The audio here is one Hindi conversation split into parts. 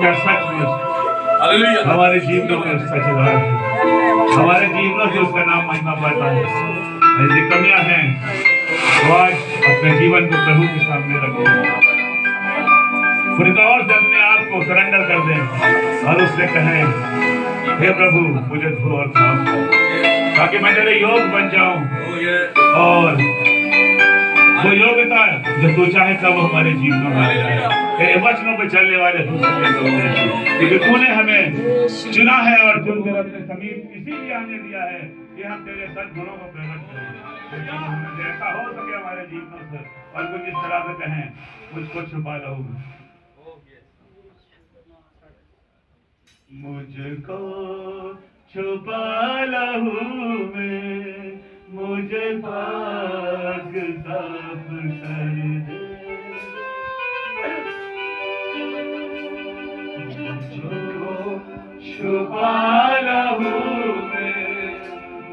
क्या सचमुच हमारे जीवनों में सचदार है, हमारे जीवनों से उसका नाम महिमा पाता है। ऐसी कमियां हैं तो आज अपने जीवन को प्रभु के सामने रखें, पूरी तौर से अपने आप को सरेंडर कर दें और उससे कहें, हे प्रभु मुझे धो और साफ कर, ताकि मैं तेरे योग बन जाऊं और वो योग्यता जो तू चाहे तब हमारे जीवनों में आ जाए। तेरे वचनों पे चलने वाले दूसरे लोग हैं, क्योंकि तूने हमें चुना है और चुनकर अपने समीप इसीलिए आने दिया है कि हम तेरे सद्गुणों को प्रकट करें। जैसा हो सके हमारे जीवनों से और कुछ इस तरह से कहें, मुझको छुपा लो, मुझको छुपा लहू में, मुझे पाक साफ कर दे, मुझको छुपा लहू में,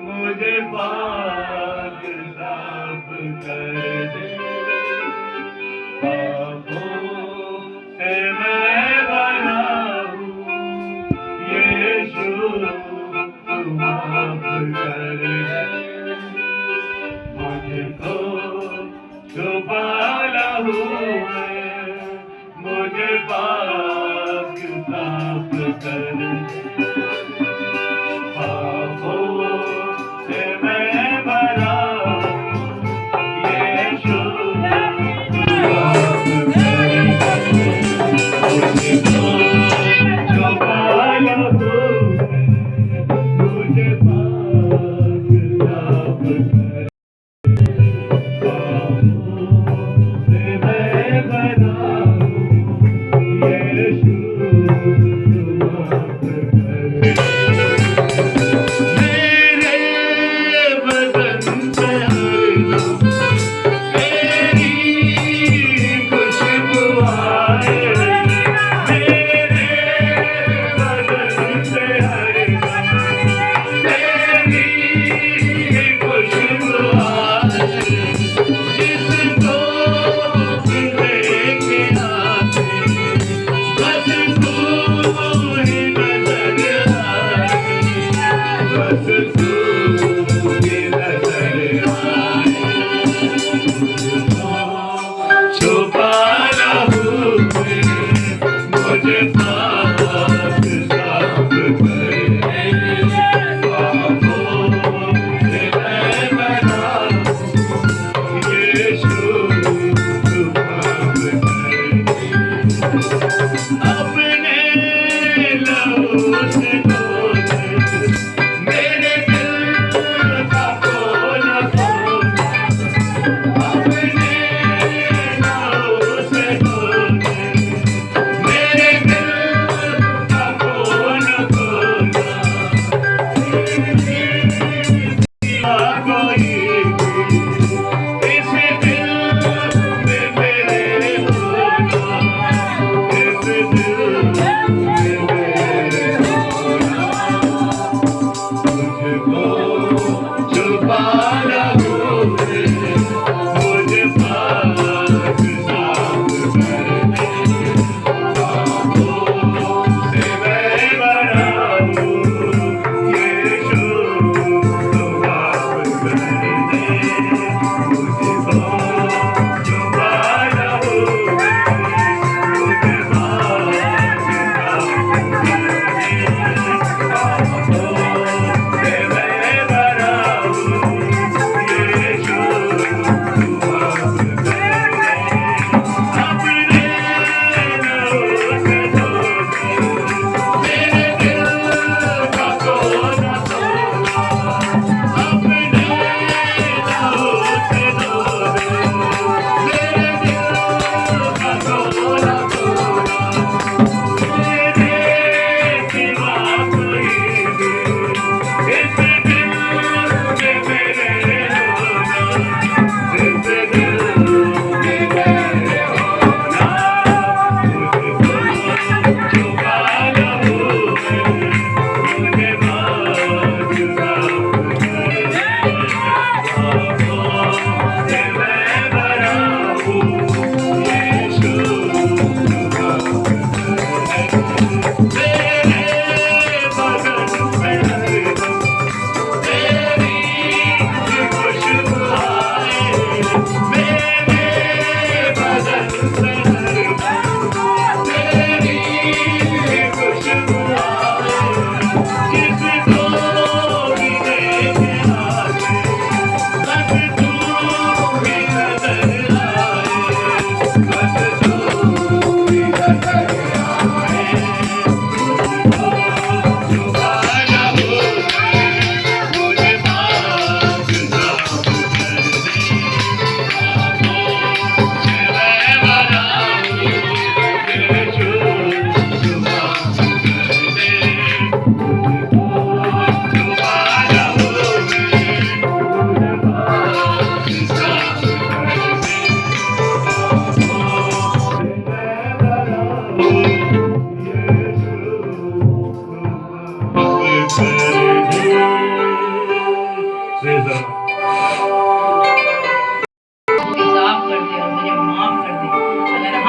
मुझे पाक साफ कर दे, पापों से मैं बना हूँ, यीशु तू माफ कर दे, मुझको छुपा लहू में, मुझे पाक साफ कर दे, पापों से मैं भरा हूँ, यीशु तू माफ कर दे, मुझको छुपा लहू में, मुझे पाक साफ कर दे,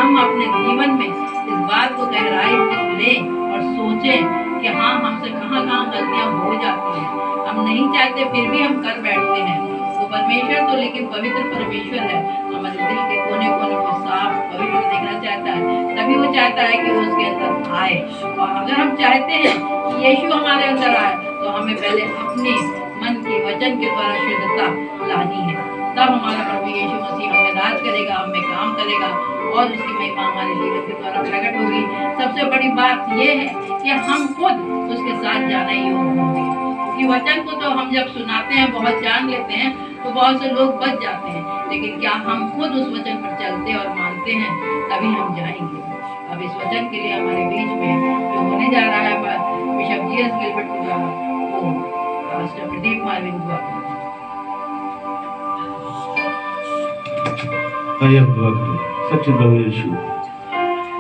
हम अपने जीवन में इस बात को गहराई में लें और सोचें कि हाँ, हमसे कहाँ गलतियाँ हो जाती हैं, हम नहीं चाहते फिर भी हम कर बैठते हैं। तो परमेश्वर तो लेकिन पवित्र परमेश्वर है, हमारे दिल के कोने कोने को साफ पवित्र देखना चाहता है, तभी वो चाहता है कि वो उसके अंदर आए। और अगर हम चाहते हैं कि यीशु हमारे अंदर आए, तो हमें पहले अपने मन के वचन के द्वारा शुद्धता लानी है, तब हमारा प्रभु यीशु मसीह हमें राज करेगा, हमें काम करेगा और उसकी महिमा हमारे जीवन के द्वारा प्रकट होगी। सबसे बड़ी बात यह है कि हम खुद उसके साथ जाने योग्य होंगे, क्योंकि वचन को तो हम जब सुनाते हैं, बहुत जान लेते हैं, तो बहुत से लोग बच जाते हैं, लेकिन क्या हम खुद उस वचन पर चलते और मानते हैं, तभी हम जाएंगे। अब इस वचन के लिए हमारे बीच में जो होने जा रहा है बिशप जीएस गिलबर्ट के द्वारा, वो पास्टर प्रदीप मार्विन हुआ। सच्चे प्रभु यीशु,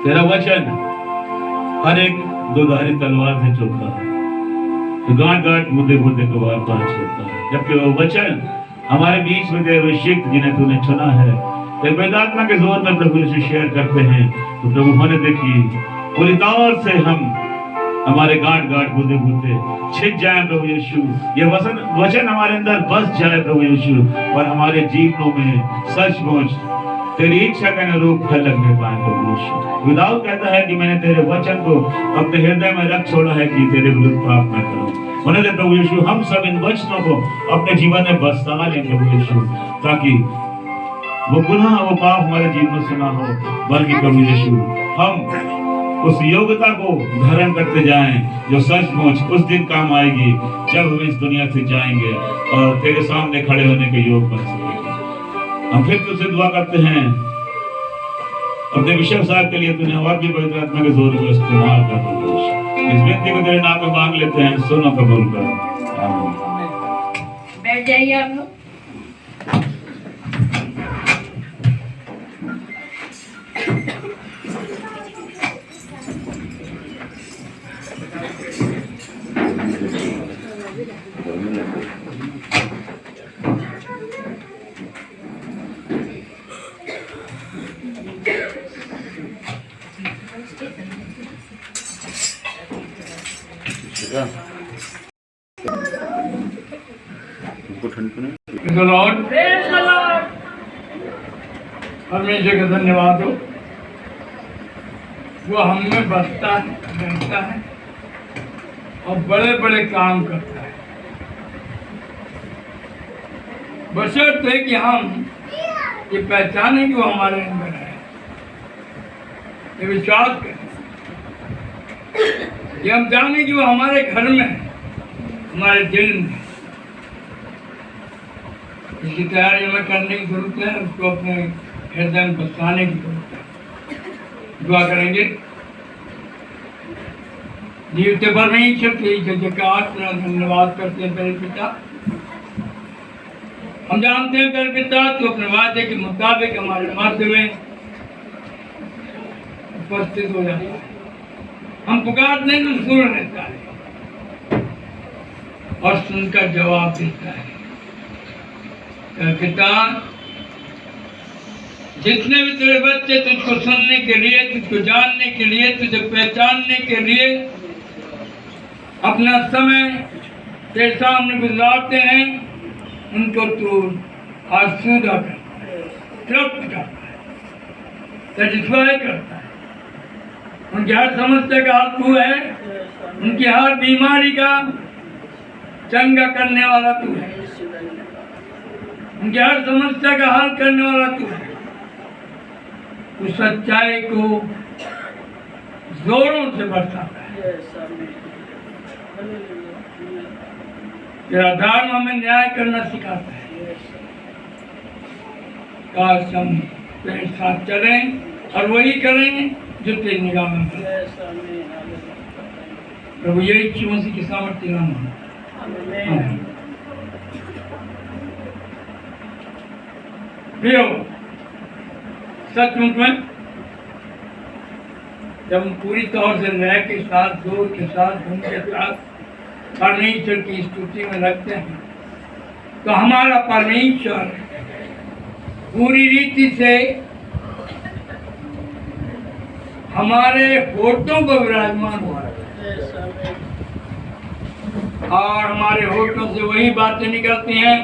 तेरा वचन हर एक दोधारी तलवार से चलता है, तो गांठ गांठ मुद्दे मुद्दे को वार पार चलता है। जबकि वो वचन हमारे बीच में जो अभिषेक जिन्हें तूने चुना है, तो वेदात्मा के जोर में प्रभु यीशु शेयर करते हैं, तो प्रभु होने देखिए पूरी तौर से हम हमारे गांठ गांठ मुद्दे मुद्दे छिप जाए प्रभु यीशु, ये वचन हमारे अंदर बस जाए प्रभु यीशु, और हमारे जीवनों में सचमुच तेरी इच्छा के अनुरूप फल लगने पाए प्रभु यीशु। विदाउल कहता है कि मैंने तेरे वचन को अपने हृदय में रख छोड़ा है कि तेरे विरुद्ध पाप न करूं। उन्होंने प्रभु यीशु हम सब इन वचनों को अपने जीवन में बसा लें प्रभु यीशु, ताकि वो गुनाह वो पाप हमारे जीवन से ना हो, बल्कि प्रभु यीशु हम उस योग्यता को धारण करते जाएं जो सचमुच उस दिन काम आएगी, जब हम इस दुनिया से जाएंगे और तेरे सामने खड़े होने के योग बन सकेंगे। हम फिर तुझसे दुआ करते हैं अपने बिशप साहब के लिए, तूने और भी पवित्र आत्मा के जोर को इस्तेमाल कर दो। इस विनती को तेरे नाम में मांग लेते हैं, सुनो कबूल कर। आमीन। बैठ जाइए आप लोग। परमेश्वर का धन्यवाद हो, वो हम में बसता है, रहता है और बड़े बड़े काम करता है, बशर्ते कि हम ये पहचानें कि वो हमारे अंदर है, ये विश्वास करें, ये हम जाने कि वो हमारे घर में है, हमारे दिल में। इसकी तैयारी हमें करने की जरूरत है, उसको अपने हृदय में बसाने की जरूरत है। दुआ करेंगे। जीवते परमेश्वर की जयकार धन्यवाद करते हैं तेरे पिता। हम जानते हैं तेरे पिता तो अपने वादे के मुताबिक हमारे मध्य में उपस्थित हो जाता है। हम पुकारते हैं तो सुन लेता है और सुनकर जवाब देता है। पिता, जितने भी तेरे बच्चे तुझको सुनने के लिए, तुझको जानने के लिए, तुझे पहचानने के लिए अपना समय तेरे सामने गुजारते हैं, उनको तू आसूदा करता है, तृप्त करता है, सेटिस्फाई करता है। उनकी हर समस्या का हल तू है, उनकी हर बीमारी का चंगा करने वाला तू है, उनकी हर समस्या का हल करने वाला तू है। तू सच्चाई को जोरों से बरसाता है। तेरा धर्म हमें न्याय करना सिखाता है। काश हम तेरे साथ चलें और वही करें जो तेरी निगाह में है। प्रभु यीशु मसीह की सामर्थ्य नाम है। प्रियो, सचमुच में जब हम पूरी तौर से लय के साथ, जोर के साथ, धुन के साथ परमेश्वर की स्तुति में लगते हैं, तो हमारा परमेश्वर पूरी रीति से हमारे होठों पर विराजमान हुआ है और हमारे होठों से वही बातें निकलती हैं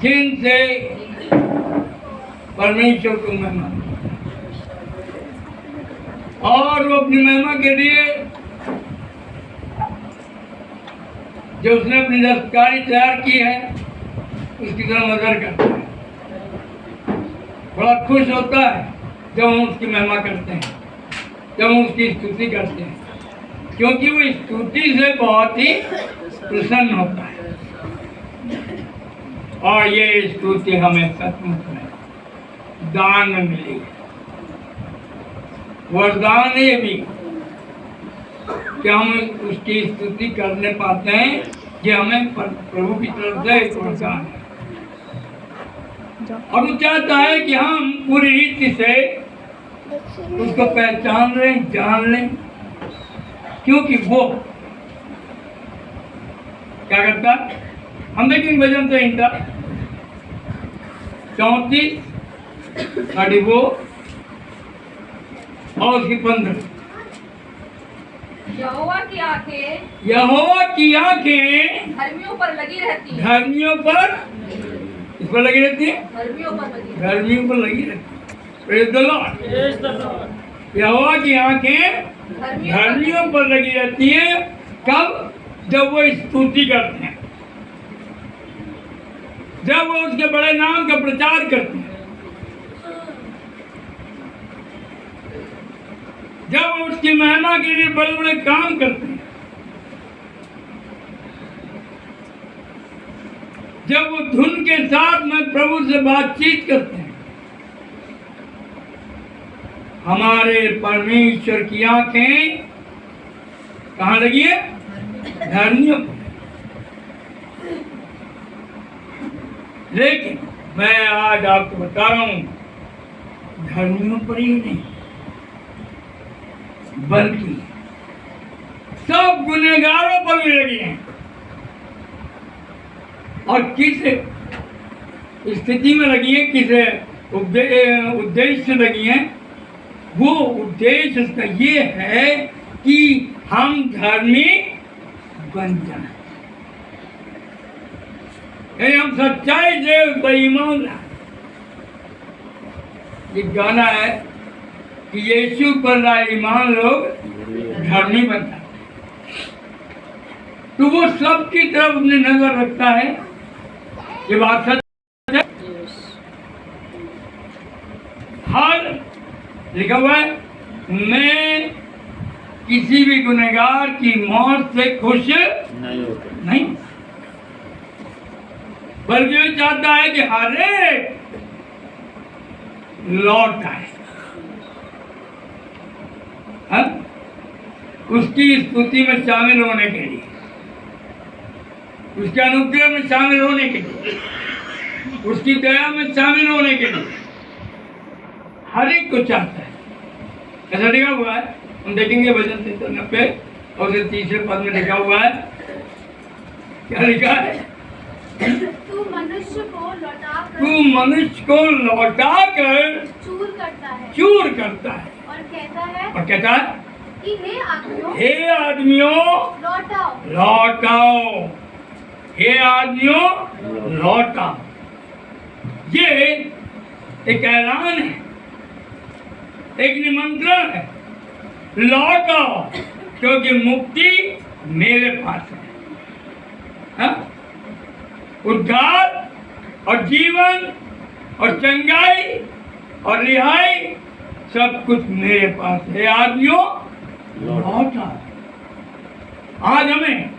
जिनसे परमेश्वर को महिमा, और वो अपनी महिमा के लिए जो उसने अपनी दस्तकारी तैयार की है उसकी तरफ नजर करता है। बड़ा खुश होता है जब हम उसकी महिमा करते हैं, जब हम उसकी स्तुति करते हैं, क्योंकि वो स्तुति से बहुत ही प्रसन्न होता है। और ये स्तुति हमें सचमुच में दान में मिली है, वरदान है ये भी कि हम उसकी स्तुति करने पाते हैं। ये हमें प्रभु की तरफ से एक वरदान है और वो चाहता है कि हम पूरी रीति से उसको पहचान लें, जान लें, क्योंकि वो क्या करता है। हम देखेंगे भजन संहिता 34 साढ़े वो और उसकी 15। यहोवा की आंखें धर्मियों पर लगी रहती हैं। धर्मियों पर इस पर लगी रहती है, धर्मियों पर लगी धर्मियों पर लगी रहती है। Praise the Lord. यहोवा की आंखें धर्मियों पर लगी रहती है। कब? जब वो स्तुति करते हैं, जब वो उसके बड़े नाम का प्रचार करते हैं, जब वो उसकी महिमा के लिए बड़े बड़े काम करते हैं, जब वो धुन के साथ में प्रभु से बातचीत करते हैं। हमारे परमेश्वर की आंखें कहाँ लगी है? धर्मियों पर। लेकिन मैं आज आपको बता रहा हूं, धर्मियों पर ही नहीं बल्कि सब गुनहगारों पर भी लगी हैं। और किस स्थिति में लगी है, किस उद्देश्य से लगी है? वो उद्देश्य उसका ये है कि हम धर्मी बन जाएं, हम सच्चाई से बेईमान। ये गाना है कि यीशु पर ईमान लोग धर्मी बनता है। तो वो सबकी तरफ अपनी नजर रखता है। ये बात सच है। हर लिखा हुआ है, मैं किसी भी गुनहगार की मौत से खुश नहीं, बल्कि वो चाहता है कि हर एक लौट आए, उसकी स्तुति में शामिल होने के लिए, उसके अनुग्रह में शामिल होने के लिए, उसकी दया में शामिल होने के लिए हर एक को चाहता है। ऐसा लिखा हुआ है, हम देखेंगे भजन 90 और 3 पद में लिखा हुआ है। क्या लिखा है? तू मनुष्य को लौटा कर चूर करता है और कहता है कि हे आदमियों लौटाओ, हे आदमियों लौटाओ। ये एक ऐलान है, एक निमंत्रण है, लौटाओ, क्योंकि मुक्ति मेरे पास है। हाँ? उद्धार और जीवन और चंगाई और रिहाई सब कुछ मेरे पास है। आदमियों लौटा। आज हमें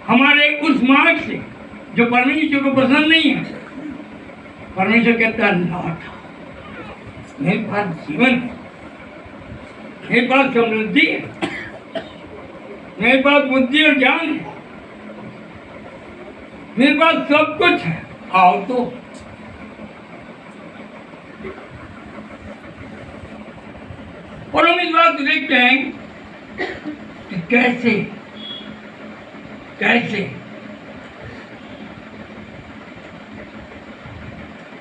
हमारे उस मार्ग से जो परमेश्वर को पसंद नहीं है, परमेश्वर कहता है लौटा, मेरे पास जीवन है, मेरे पास समृद्धि है, मेरे पास बुद्धि और ज्ञान है, मेरे पास सब कुछ है, आओ तो। और हम इस बात को देखते हैं कि कैसे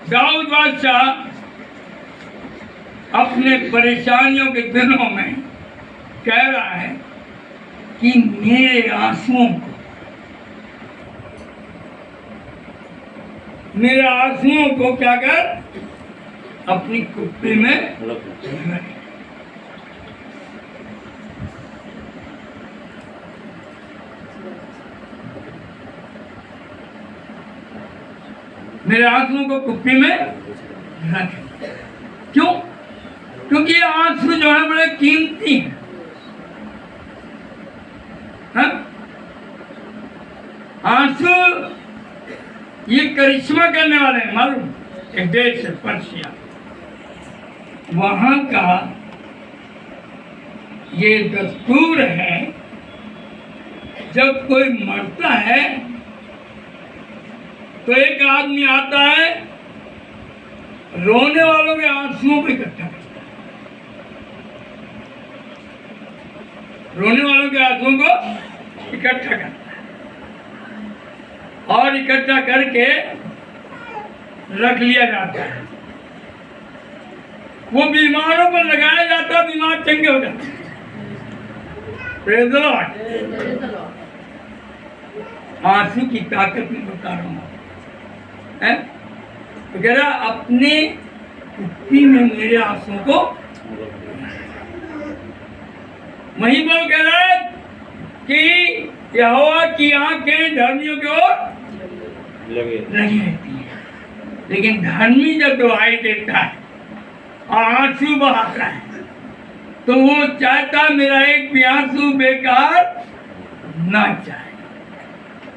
दाऊद बादशाह अपने परेशानियों के दिनों में कह रहा है कि मेरे आंसुओं को क्या कर, अपनी कुप्पी में रख। मेरे आंसुओं को कुप्पी में रख। क्यों? क्योंकि ये आंसू जो है बड़े कीमती हैं। आंसू ये करिश्मा करने वाले हैं। मालूम, एक देश है पर्शिया, वहां का ये दस्तूर है, जब कोई मरता है तो एक आदमी आता है, रोने वालों के आंसुओं को इकट्ठा करता है, रोने वालों के आंसुओं को इकट्ठा करता है और इकट्ठा करके रख लिया जाता है। वो बीमारों पर लगाया जाता है, बीमार चंगे हो जाते हैं। Praise the Lord। आंसू की ताकत में बता रहा हूँ, तो कह रहा अपने कुप्पी में मेरे आंसुओं को, वहीं पर कह रहा है कि यहोवा की आंखें धर्मियों की ओर लगी रहती है, लेकिन धर्मी जब दुहाई देता है और आंसू बहाता है तो वो चाहता मेरा एक भी आंसू बेकार ना जाए,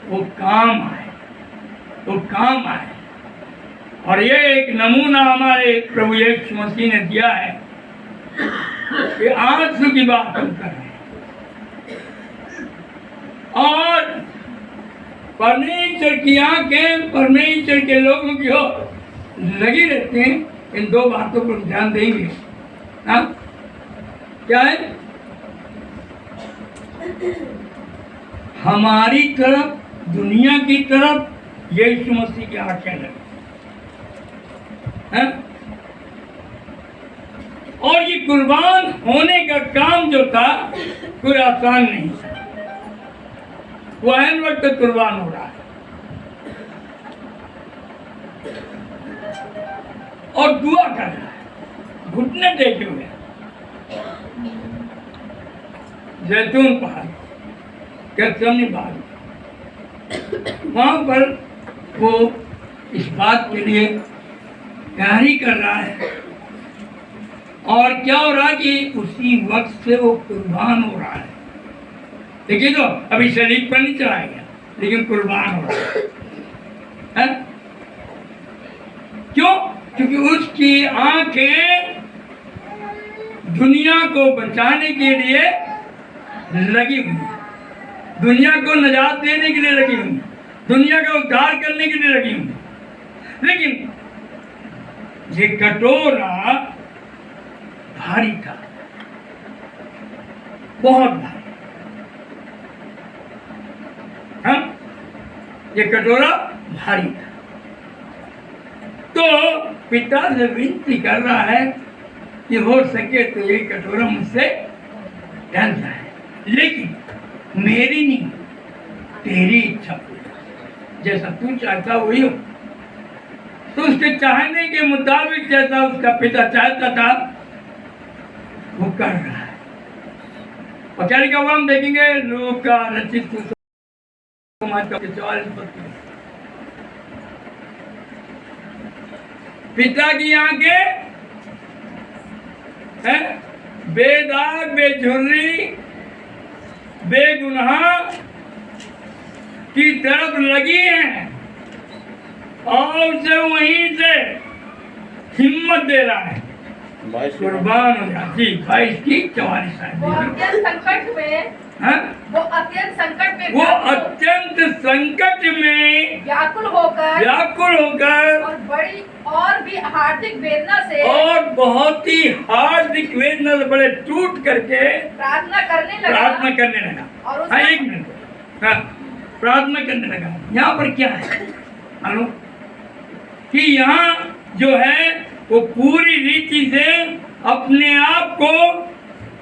वो काम आए, वो काम आए। और ये एक नमूना हमारे प्रभु यीशु मसीह ने दिया है कि आंसू की बात हम कर रहे हैं और परमेश्वर की आंखें परमेश्वर के लोगों की ओर लगी रहती हैं। इन दो बातों पर ध्यान देंगे। हाँ, क्या है? हमारी तरफ, दुनिया की तरफ यीशु मसीह की आंखें लगी हैं? और ये कुर्बान होने का काम जो था कोई आसान नहीं था। वो अहम वक्त कुर्बान हो रहा है और दुआ कर रहा है, घुटने टेके हुए। जैतून पहाड़, गैतसमनी पहाड़, वहां पर वो इस बात के लिए तैयारी कर रहा है और क्या हो रहा है कि उसी वक्त से वो कुर्बान हो रहा है। देखिए तो अभी शरीर पर नहीं चढ़ाया गया, लेकिन कुर्बान हो रहा है। क्यों? क्योंकि उसकी आंखें दुनिया को बचाने के लिए लगी हुई है, दुनिया को निजात देने के लिए लगी हुई है, दुनिया का उद्धार करने के लिए लगी हुई है। लेकिन ये कटोरा भारी था, बहुत भारी। हाँ, ये कटोरा भारी था। तो पिता से विनती कर रहा है कि हो सके तो ये कटोरा मुझसे टल जाए, लेकिन मेरी नहीं, तेरी इच्छा पूरी, जैसा तू चाहता वही हो। तो उसके चाहने के मुताबिक जैसा उसका पिता चाहता था वो कर रहा है। और क्या लिखा हुआ हम देखेंगे, लोग का रचित 44। पिता की आंखें है बेदाग, बेझुर्री, बेगुनाह की तरफ लगी हैं और उसे वहीं से हिम्मत दे रहा है कुर्बान हो जाती। 22 की 44। वो अत्यंत संकट में, हाँ? वो अत्यंत संकट में, वो अत्यंत संकट में व्याकुल होकर और बड़ी और भी हार्दिक वेदना से और बहुत ही हार्दिक वेदना से बड़े टूट करके प्रार्थना करने लगा। और हाँ, एक मिनट। हाँ, प्रार्थना करने लगा। यहाँ पर क्या है मालूम कि यहाँ जो है वो पूरी रीति से अपने आप को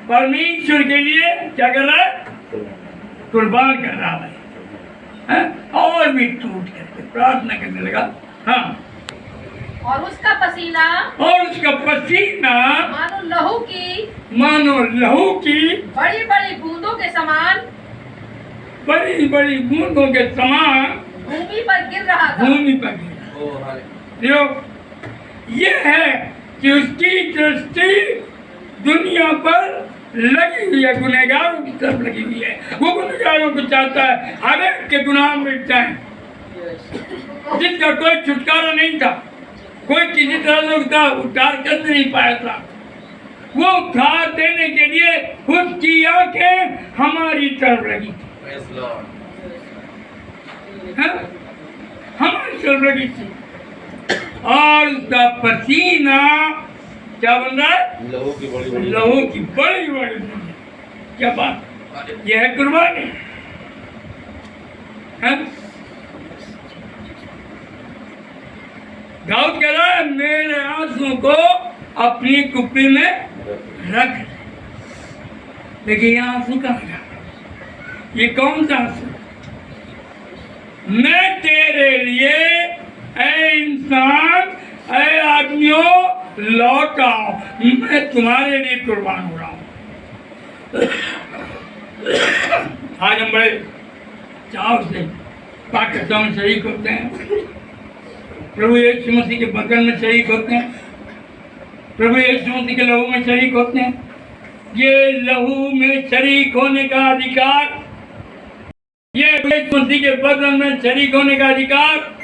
परमेश्वर के लिए क्या कर रहा है, कुर्बान कर रहा है। और भी टूट करके प्रार्थना करने लगा। हाँ, और उसका पसीना मानो लहू की बड़ी बड़ी बूंदों के समान भूमि पर गिर रहा था। ये है कि उसकी दृष्टि दुनिया पर लगी हुई है, गुनहगारों की तरफ लगी हुई है। वो गुनहगारों को चाहता है हर एक के गुनाह मिट जाए, जिसका कोई छुटकारा नहीं था, कोई किसी तरह से उसका उद्धार कर नहीं पाया था। वो उद्धार देने के लिए उसकी आंखें हमारी तरफ लगी थी, हमारी तरफ लगी थी। और उसका पसीना क्या बन रहा है, लहू की बड़ी बड़ी। क्या बात, यह है कुर्बानी। दाऊद कह रहा है मेरे आंसुओं को अपनी कुप्पी में रख। देखिए ये आंसू कहाँ गया, ये कौन सा आंसू? मैं तेरे लिए ऐ इंसान, ऐ आदमियों लौट आओ, मैं तुम्हारे लिए कुर्बान हो रहा हूँ। आज हम बड़े चाव से पाकिस्तान में शरीक होते हैं, प्रभु यीशु मसीह के बदन में शरीक होते हैं, प्रभु यीशु मसीह के लहू में शरीक होते हैं। ये लहू में शरीक होने का अधिकार, ये यीशु मसीह के बदन में शरीक होने का अधिकार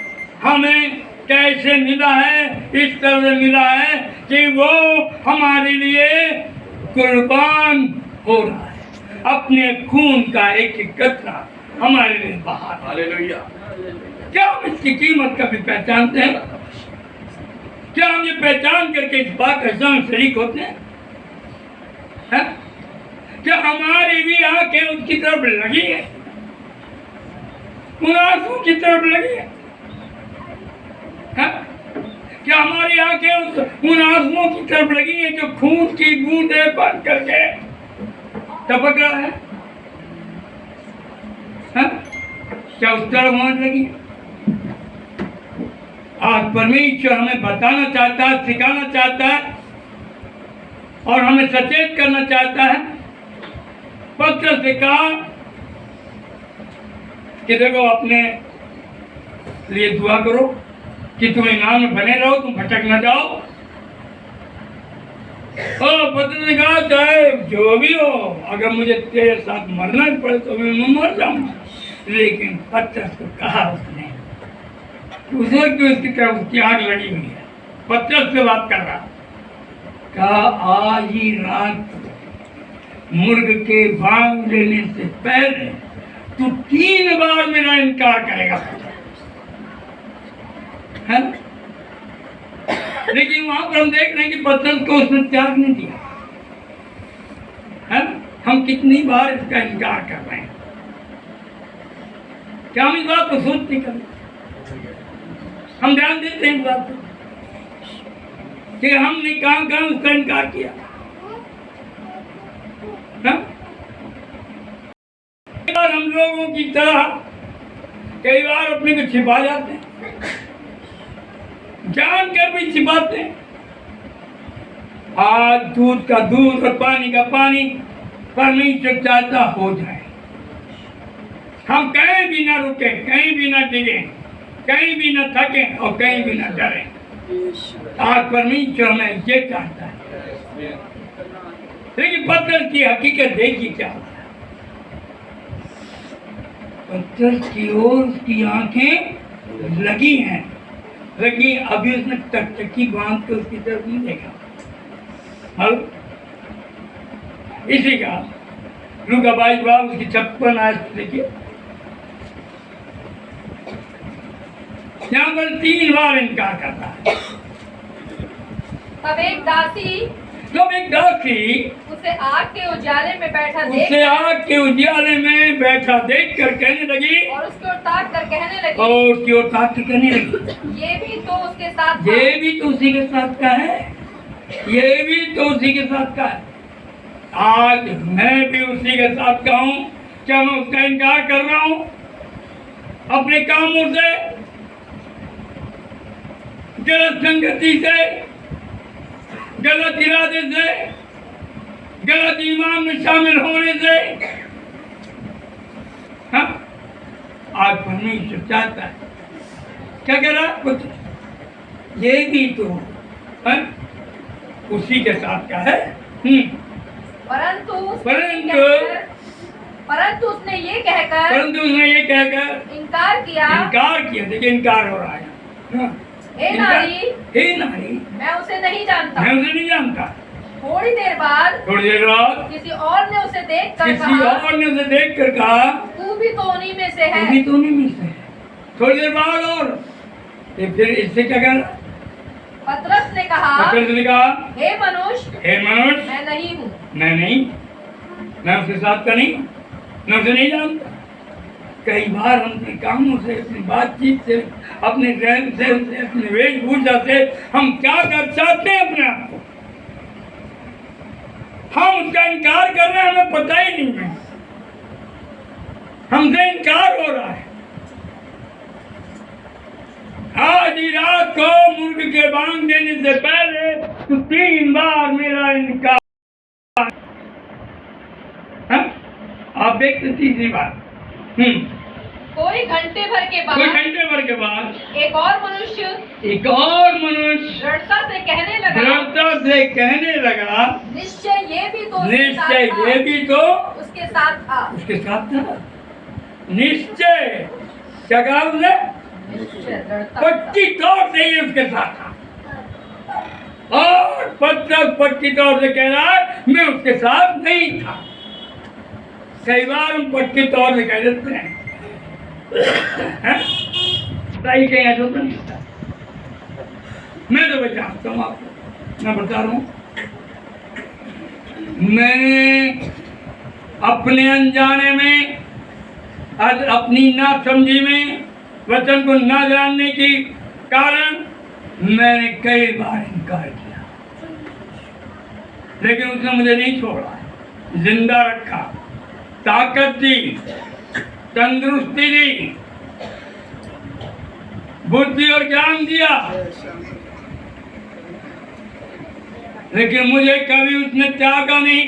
हमें कैसे मिला है? इस तरह से मिला है कि वो हमारे लिए कुर्बान हो रहा है, अपने खून का एक एक कतरा हमारे लिए बहा। हालेलुया। क्या हम इसकी कीमत कभी पहचानते हैं? क्या हम ये पहचान करके इस बात का संग शरीक होते हैं? क्या हमारी भी आंखें उसकी तरफ लगी है, उन आंसू की तरफ लगी है? क्या हमारी आंखें उन आंसुओं की तरफ लगी है जो खून की बूंदें बन करके टपक रहा है? क्या उस तरफ होने लगी? आज परमेश्वर हमें बताना चाहता है, सिखाना चाहता है और हमें सचेत करना चाहता है। पत्र से कहा कि देखो अपने लिए दुआ करो कि तुम ईमान में बने रहो, तुम भटक न जाओ। और पत्र ने कहा चाहे जो भी हो, अगर मुझे तेरे साथ मरना पड़े तो मैं मर जाऊंगा। लेकिन पत्र को कहा उसने, उसे क्यों उसकी तरफ उसकी आग लगी हुई है, पत्र से बात कर रहा, कहा आज ही रात मुर्ग के बांग लेने से पहले तू 3 बार मेरा इनकार करेगा। है? लेकिन वहां पर हम देख रहे हैं कि पतरस को उसने त्याग नहीं दिया है? हम कितनी बार इसका इनकार कर रहे हैं? क्या हम इस बात को सोच नहीं करते? हम ध्यान देते हैं इस बात को कि हमने कहां उसका इनकार किया? कई बार हम लोगों की तरह कई बार अपने को छिपा जाते हैं, जानकर भी छिपाते हैं। आज दूध का दूध और पानी का पानी परमेश्वर चाहता हो जाए, हम कहीं भी ना रुके, कहीं भी ना डिगे, कहीं भी ना थके और कहीं भी ना डरे। आज परमेश्वर हमें ये चाहता है। लेकिन पत्थर की हकीकत देखिए क्या होता है। पत्थर की ओर उसकी आंखें लगी हैं, लेकिन अभी उसने टकटकी बांध के उसकी तरफ नहीं देखा। अब इसी का लूका 22 बाब उसकी 56 आयत देखिए, यहाँ पर 3 बार इनकार करता है। तब एक दासी तब एक दासी उसे आग के उजाले में बैठा उसे देख आग के उजाले में बैठा देख कर कहने लगी, और उसकी ओर ताक कर कहने लगी, और उसकी ओर ताक कर कहने लगी, ये भी तो उसके साथ था। ये भी तो उसी के साथ का है, ये भी तो उसी के साथ का है। आज मैं भी उसी के साथ का हूँ। क्या मैं उसका इनकार कर रहा हूँ अपने कामों से, गलत संगति से, गलत इरादे से, गलत ईमान में शामिल होने से? हाँ? आज परमेश्वर चाहता है, क्या कह रहा है? कुछ ये भी तो है उसी के साथ का है। परंतु उसने ये कहकर इनकार किया। देखिए इनकार हो रहा है। हाँ, हे नारी, मैं उसे नहीं जानता। थोड़ी देर बाद किसी और ने उसे देख कर कहा, तू भी तो उन्हीं में से है। थोड़ी देर बाद और फिर इससे क्या कह रहा? पतरस ने कहा, हे मनुष्य, मैं नहीं हूँ। मैं उसके साथ का नहीं, मैं उसे नहीं जानता। कई बार हम अपने कामों से, अपनी बातचीत से, अपने रहन सहन से, अपने वेशभूषा से हम क्या कर चाहते हैं अपने आप को, हम उसका इनकार कर रहे हैं, हमें पता ही नहीं है, हमसे इनकार हो रहा है। आज ही रात को मुर्ग के बांग देने से पहले तो 3 बार मेरा इनकार। आप देखते तीसरी बार। कोई घंटे भर के बाद एक और मनुष्य दृढ़ता से कहने लगा, निश्चय ये भी तो उसके साथ था। निश्चय क्या कहा उसने? पक्की तौर से ही उसके साथ था। और पतरस पक्की तौर से कह रहा है मैं उसके साथ नहीं था। कई बार हम पक्की तौर से कह देते हैं, सही कहें तो नहीं था। मैं तो जानता हूँ आपको, मैं बता रहा हूँ, मैंने अपने अनजाने में, अपनी नासमझी में, वचन को न जानने के कारण मैंने कई बार इनकार किया, लेकिन उसने मुझे नहीं छोड़ा, जिंदा रखा, ताकत दी, तंदुरुस्ती दी, बुद्धि और ज्ञान दिया, लेकिन मुझे कभी उसने त्यागा नहीं।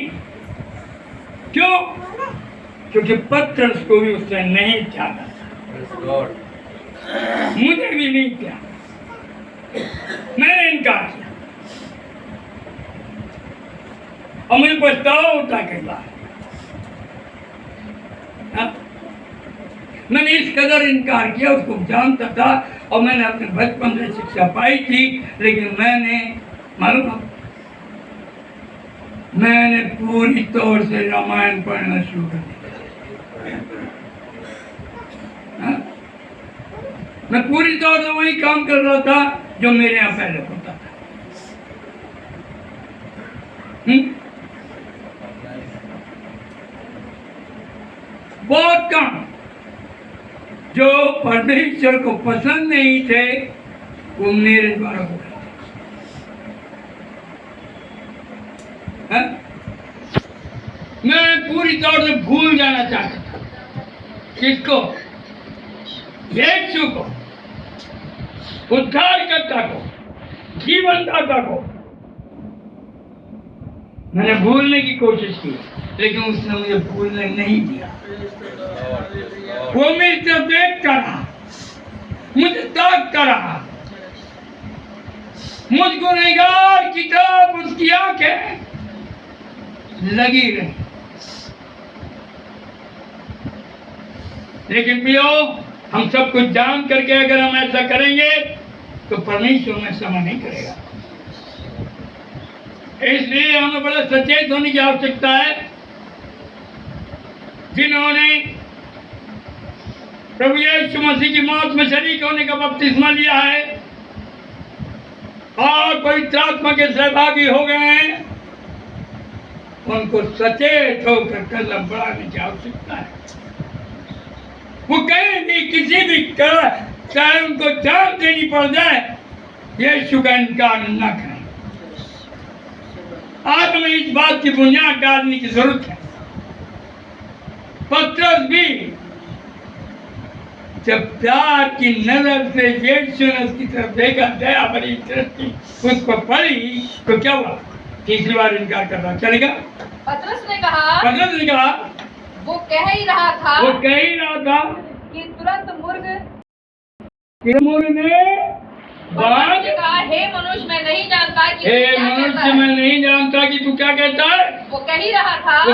क्यों? क्योंकि पतरस को भी उसने नहीं त्यागा, मुझे भी नहीं त्यागा, मैंने इनकार किया और मुझे पछतावा होता कई बार। मैंने इस कदर इनकार किया, उसको जानता था और मैंने अपने बचपन से शिक्षा पाई थी, लेकिन मैंने पूरी तौर से रामायण पढ़ना शुरू कर दिया। मैं पूरी तौर से वही काम कर रहा था जो मेरे यहाँ पहले होता था। बहुत काम जो परमेश्वर को पसंद नहीं थे वो मेरे द्वारा हो गए। मैं पूरी तौर से भूल जाना चाहता था। किसको? यीशु को, उद्धारकर्ता को, जीवनदाता को। मैंने भूलने की कोशिश की, लेकिन उसने मुझे भूलने नहीं दिया। वो मेरी तरफ देखता रहा, मुझे ताकता रहा, मुझ गुनहगार की तरफ उसकी आंखें लगी रही। लेकिन प्रियो, हम सब कुछ जान करके अगर हम ऐसा करेंगे तो परमेश्वर में क्षमा नहीं करेगा। इसलिए हमें बड़ा सचेत होने की आवश्यकता है। जिन्होंने प्रभु यीशु मसीह की मौत में शरीक होने का बपतिस्मा लिया है और पवित्र आत्मा के सहभागी हो गए हैं, उनको सचेत होकर कदम बढ़ाने की आवश्यकता है। वो कहीं भी किसी भी तरह चाहे उनको जान देनी पड़ जाए, यीशु का इनकार न करें। आज हमें इस बात की बुनियाद डालने की जरूरत है। पत्रस भी जब प्यार की नजर से यीशु ने उसकी तरफ देखा, दया भरी दृष्टि उस पर पड़ी, तो क्या हुआ? तीसरी बार इनकार कर रहा। चलेगा? पतरस ने कहा वो कह ही रहा था कि तुरंत मुर्ग ने बात कहा, हे मनुष्य मैं नहीं जानता कि मैं नहीं जानता कि तू क्या कहता है। वो कह ही रहा था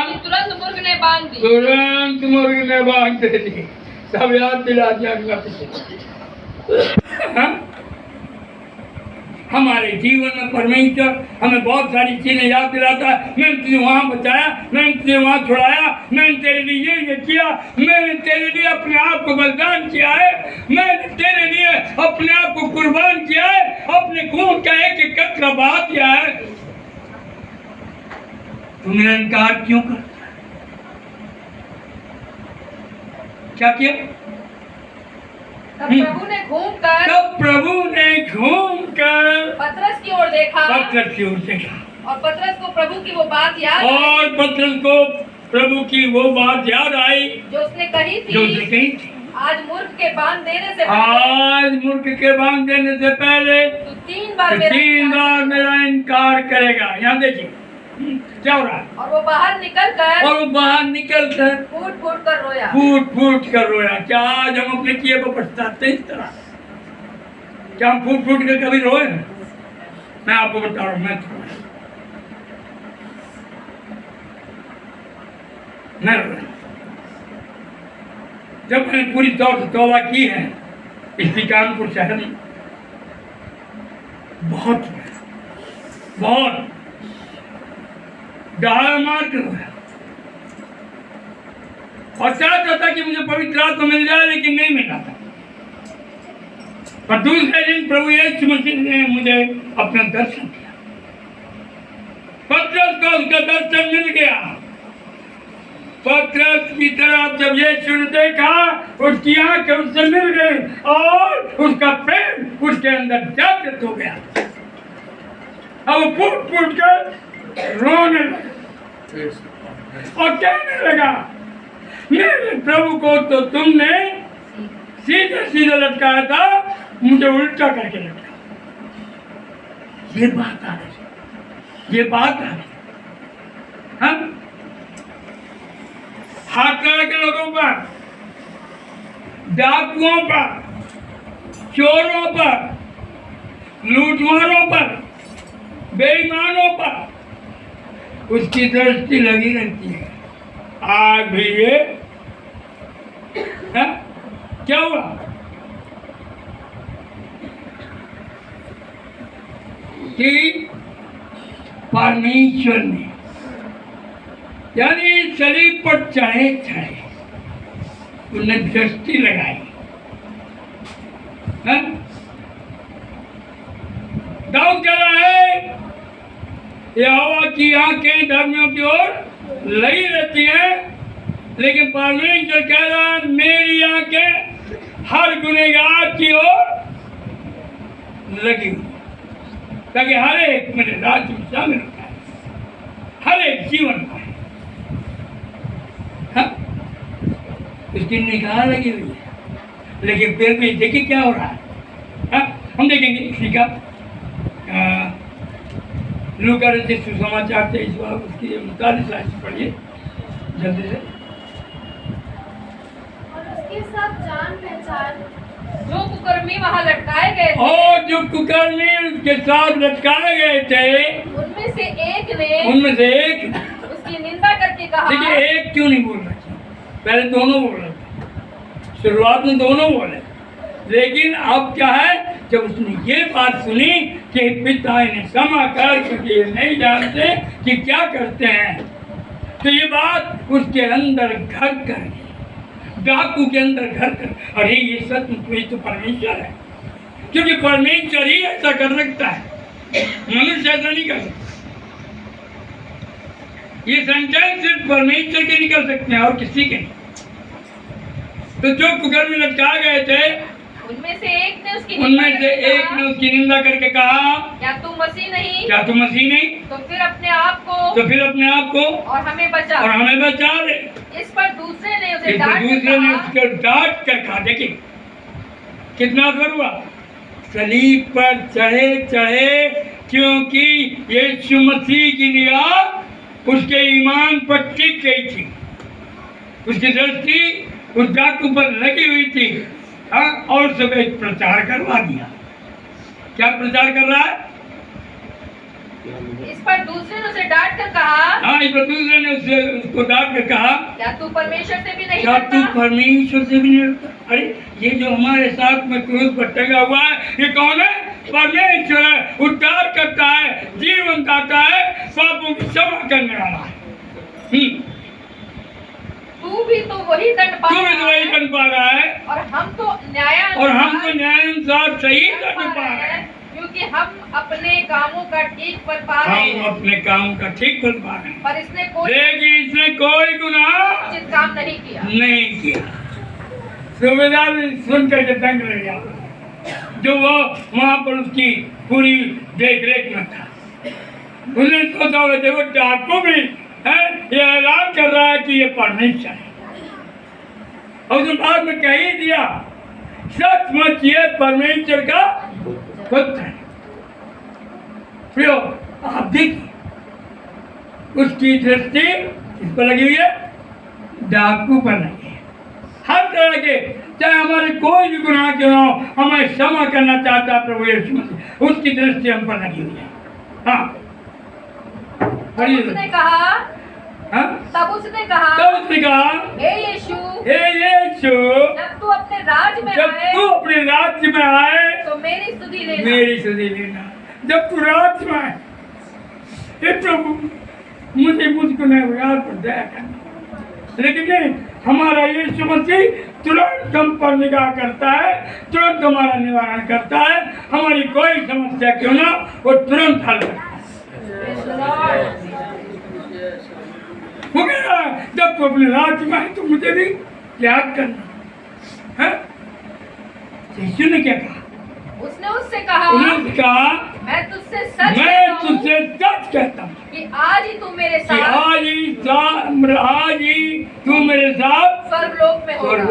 कि तुरंत मुर्ग ने बांध दी। तुरंत मुर्ग ने बांध दी। सब याद दिला दिया हाँ? हमारे जीवन में परमेश्वर हमें बहुत सारी चीजें याद दिलाता है। मैंने तुझे वहाँ बचाया, मैंने तुझे वहाँ छुड़ाया, मैंने तेरे लिए ये किया, मैंने तेरे लिए अपने आप को बलिदान किया है, मैंने तेरे लिए अपने आप को कुर्बान किया है, अपने खून का एक एक कतरा बहा दिया है। तू मेरा इनकार क्यों करता है? क्या किया? तब प्रभु ने घूमकर पतरस की ओर देखा और पतरस को प्रभु की वो बात याद आई जो उसने कही थी। आज मूर्ख के बांध देने से पहले तू 3 बार मेरा इनकार करेगा। यहाँ देखिए क्या हो रहा है। और वो बाहर निकल कर फूट कर रोया। क्या आज हम अपने किए को पछताते हैं इस तरह? क्या हम फूट कर कभी रोए? मैं आपको बता रहा हूँ, मैं जब मैंने पूरी तौर से तौबा की है इस कानपुर शहर में, बहुत डहाड़ा मार कर रोया और चाहता था कि मुझे पवित्र आत्मा मिल जाए, लेकिन नहीं मिला था। पर दूसरे दिन प्रभु यीशु मसीह ने मुझे अपना दर्शन दिया। पतरस को उसका दर्शन मिल गया। पतरस की तरफ जब यीशु ने देखा, उसकी आंखें उससे मिल गई और उसका प्रेम उसके अंदर जागृत हो गया। अब वो फूट कर रोने लगा और कहने लगा, मेरे प्रभु को तो तुमने सीधे लटकाया था, मुझे उल्टा करके लटका। ये बात आ रही हम हाथ लगा के लोगों पर, डाकुओं पर, चोरों पर, लूटमारों पर, बेईमानों पर उसकी दृष्टि लगी रहती है। आज भी ये है? क्या हुआ? कि परमेश्वर ने यानी शरीर पर चढ़े उन्हें दृष्टि लगाई। दाऊद कह रहा है, यहोवा की आंखें धर्मियों की ओर लगी रहती हैं, लेकिन परमेश्वर कह रहा है, मेरी आंखें हर गुनहगार की ओर लगी हुई, ताकि हर एक मेरे राज्य में शामिल होता है, हर एक जीवन में उसकी निगाह लगी हुई है। लेकिन फिर भी देखिए क्या हो रहा है। हम देखेंगे इसी का लूका रचित सुसमाचार 23 उसकी 39 लाइन पढ़िए जल्दी से। और उसके साथ जान पहचान जो कुकर्मी वहाँ लटकाए गए थे, और जो कुकर्मी उसके साथ लटकाए गए थे, उनमें से एक उसकी निंदा करके कहा। देखिए एक क्यों नहीं बोल रहा, पहले दोनों बोल रहे थे, शुरुआत में दोनों बोले, लेकिन अब क्या है, जब उसने ये बात सुनी कि पिता इन्हें क्षमा कर, क्योंकि ये नहीं जानते कि क्या करते हैं, तो ये बात उसके अंदर घर कर गई, डाकू के अंदर घर कर। अरे ये सच में तो परमेश्वर है, क्योंकि परमेश्वर ही ऐसा कर सकता है, मनुष्य ऐसा नहीं कर सकता। ये सेंटेंस सिर्फ परमेश्वर के निकल सकते हैं और किसी के नहीं। तो जो कुकर में लटका गए थे उनमें से एक ने उसकी निंदा करके कहा, क्या तू मसीह नहीं? तो फिर अपने आप को और हमें बचा ले। इस पर दूसरे ने उसे उसको डांट कर कहा, देखिए कितना असर हुआ। सलीब पर चढ़े क्योंकि यीशु मसीह की निगाह उसके ईमान पर टिक गई थी, उसकी दृष्टि उस डाकू पर लगी हुई थी। हाँ, और सब एक प्रचार करवा दिया। क्या प्रचार कर रहा है? इस पर दूसरे ने उसे डांट कर कहा, हाँ, इस पर दूसरे ने उसको डांट कर कहा, क्या तू परमेश्वर से भी नहीं डरता? अरे ये जो हमारे साथ में क्रूस पर टंगा हुआ है, ये कौन है? परमेश्वर है, उद्धार करता है, जीवन दाता है, पापों की क्षमा करने वाला है। तू भी तो वही दंड पा रहा है और हमको न्यायानुसार सही दंड पा रहे हैं, क्योंकि हम अपने कामों का ठीक फल पा रहे हैं। पर इसने कोई गुनाह उचित काम नहीं किया। सूबेदार सुन करके दंग रह गया, जो वो वहाँ पर उसकी पूरी देख रेख में था। उसने सोचा हुआ देखो डाकू भी है, ये ऐलान कर रहा है कि ये परमेश्वर है, और उसने बाद में कह ही दिया सचमुच ये परमेश्वर का पुत्र है। फिर आप देखिए उसकी दृष्टि इस पर लगी हुई है, डाकू पर लगी है। हर तरह के चाहे हमारे कोई भी गुनाह क्यों ना हो, हमें क्षमा करना चाहता है प्रभु यीशु मसीह, उसकी दृष्टि हम पर लगी हुई है। हाँ, उसने कहा, हाँ? तब उसने कहा, हे यीशु, जब तू अपने राज्य में आए तो मेरी स्तुति लेना। जब तू राज्य में आए, हे प्रभु मुझको गुनहगार पर दया करना। लेकिन नहीं, हमारा यीशु मसीह तुरंत हम पर निगाह करता है, तुरंत हमारा निवारण करता है। हमारी कोई समस्या क्यों ना, वो तुरंत हल करता है। जब तू अपने राज्य में है तो मुझे भी याद करना है। यीशु ने क्या कहा? उसने उससे कहा, मैं तुझसे सच कहता हूँ कि आज ही तू मेरे साथ स्वर्गलोक में होगा।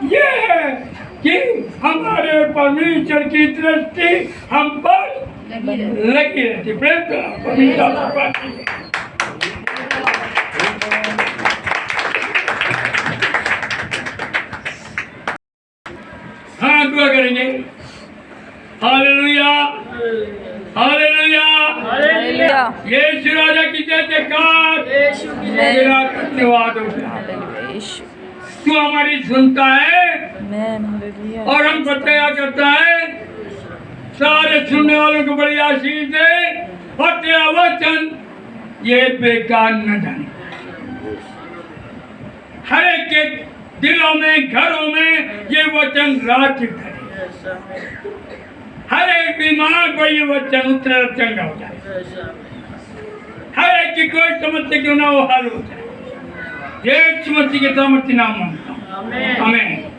ये है कि हमारे परमेश्वर की दृष्टि हम पर लगी रहती। हाँ, दुआ करेंगे। Hallelujah, hallelujah, hallelujah. यीशु राजा की जयकार, मेरा धन्यवाद हो। तू हमारी सुनता है और हम पर दया करता है। सारे सुनने वालों को बड़ी आशीष दे और तेरा वचन ये बेकार न जाने। हर एक के दिलों में, घरों में ये वचन राज्य करे। हर एक बीमार को ये वचन उतरे चंगा हो जाए। हर एक की कोई समस्या क्यों ना वो हल हो जाए। यीशु मसीह के सामर्थ्य नाम मांगता हूँ, आमीन।